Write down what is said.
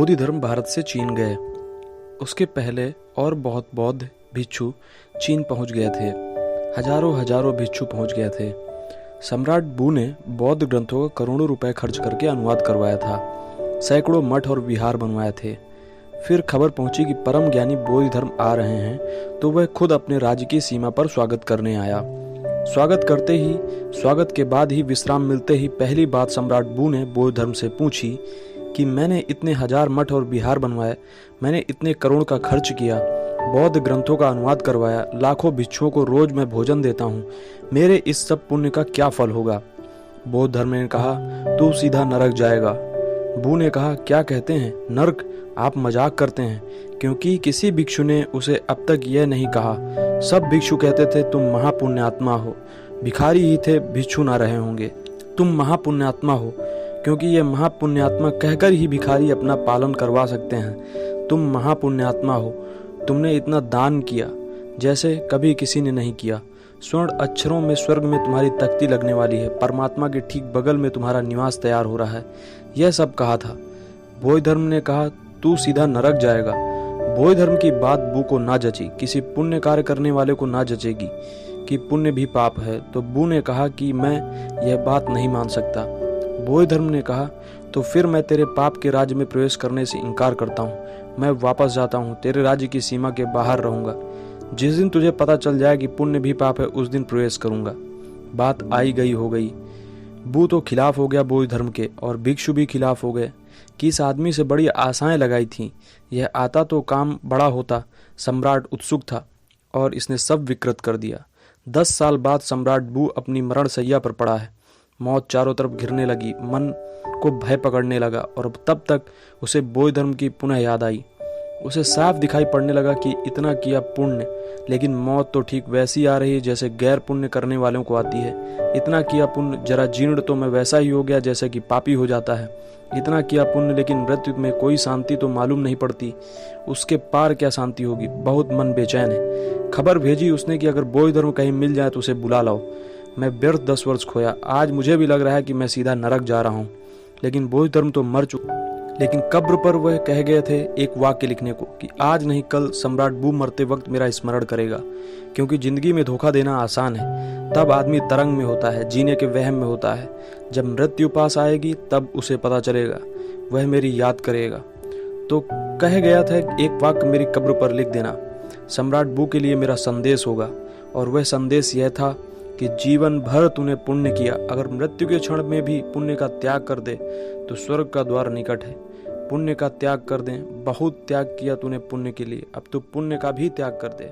बोधि धर्म भारत से चीन गए। उसके पहले और बहुत बौद्ध भिक्षु चीन पहुंच गए थे। हजारों भिक्षु पहुंच गए थे। सम्राट बू ने बौद्ध ग्रंथों का करोड़ों रुपए खर्च करके अनुवाद करवाया था। सैकड़ों मठ और विहार बनवाए थे। फिर खबर पहुंची कि परम ज्ञानी बोधि धर्म आ रहे हैं, तो वह खुद अपने राज्य की सीमा पर स्वागत करने आया। स्वागत के बाद ही विश्राम मिलते ही पहली बात सम्राट बू ने बोधि धर्म से पूछी कि मैंने इतने हजार मठ और विहार बनवाए, मैंने इतने करोड़ का खर्च किया, बौद्ध ग्रंथों का अनुवाद करवाया, लाखों भिक्षुओं को रोज मैं भोजन देता हूँ, मेरे इस सब पुण्य का क्या फल होगा? बौद्ध धर्म ने कहा, तू सीधा नरक जाएगा। बू ने कहा, क्या कहते हैं नरक? आप मजाक करते हैं, क्योंकि किसी भिक्षु ने उसे अब तक यह नहीं कहा। सब भिक्षु कहते थे तुम महापुण्यात्मा हो। भिखारी ही थे, भिक्षु ना रहे होंगे। तुम महापुण्यात्मा हो, क्योंकि ये महापुण्यात्मा कहकर ही भिखारी अपना पालन करवा सकते हैं। तुम महापुण्यात्मा हो, तुमने इतना दान किया जैसे कभी किसी ने नहीं किया। स्वर्ण अक्षरों में स्वर्ग में तुम्हारी तख्ती लगने वाली है, परमात्मा के ठीक बगल में तुम्हारा निवास तैयार हो रहा है। यह सब कहा था। बोधि धर्म ने कहा, तू सीधा नरक जाएगा। बोधि धर्म की बात बू को ना जची, किसी पुण्य कार्य करने वाले को ना जचेगी कि पुण्य भी पाप है। तो बू ने कहा कि मैं यह बात नहीं मान सकता। बोधि धर्म ने कहा, तो फिर मैं तेरे पाप के राज्य में प्रवेश करने से इनकार करता हूँ। मैं वापस जाता हूँ, तेरे राज्य की सीमा के बाहर रहूंगा। जिस दिन तुझे पता चल जाए कि पुण्य भी पाप है, उस दिन प्रवेश करूंगा। बात आई गई हो गई। बू तो खिलाफ हो गया बोधि धर्म के, और भिक्षु भी खिलाफ हो गए कि इस आदमी से बड़ी आशाएं लगाई थीं। यह आता तो काम बड़ा होता। सम्राट उत्सुक था और इसने सब विकृत कर दिया। 10 साल बाद सम्राट बू अपनी मरण शैया पर पड़ा है। मौत चारों तरफ घिरने लगी, मन को भय पकड़ने लगा, और तब तक उसे बोधि धर्म की पुनः याद आई। उसे साफ दिखाई पड़ने लगा कि इतना किया पुण्य, लेकिन मौत तो ठीक वैसी आ रही है जैसे गैर पुण्य करने वालों को आती है। इतना किया पुण्य, जरा जीर्ण तो मैं वैसा ही हो गया जैसे कि पापी हो जाता है। इतना किया पुण्य, लेकिन मृत्यु में कोई शांति तो मालूम नहीं पड़ती। उसके पार क्या शांति होगी? बहुत मन बेचैन है। खबर भेजी उसने कि अगर बोधि धर्म कहीं मिल जाए तो उसे बुला लाओ। मैं व्यर्थ 10 वर्ष खोया, आज मुझे भी लग रहा है कि मैं सीधा नरक जा रहा हूँ। लेकिन बोधि धर्म तो मर चुका। लेकिन कब्र पर वह कह गए थे एक वाक्य लिखने को कि आज नहीं कल सम्राट बू मरते वक्त मेरा स्मरण करेगा। क्योंकि जिंदगी में धोखा देना आसान है, तब आदमी तरंग में होता है, जीने के वहम में होता है। जब मृत्यु पास आएगी तब उसे पता चलेगा, वह मेरी याद करेगा। तो कह गया था एक वाक्य मेरी कब्र पर लिख देना, सम्राट बू के लिए मेरा संदेश होगा। और वह संदेश यह था कि जीवन भर तूने पुण्य किया, अगर मृत्यु के क्षण में भी पुण्य का त्याग कर दे तो स्वर्ग का द्वार निकट है। पुण्य का त्याग कर दे। बहुत त्याग किया तूने पुण्य के लिए, अब तू पुण्य का भी त्याग कर दे।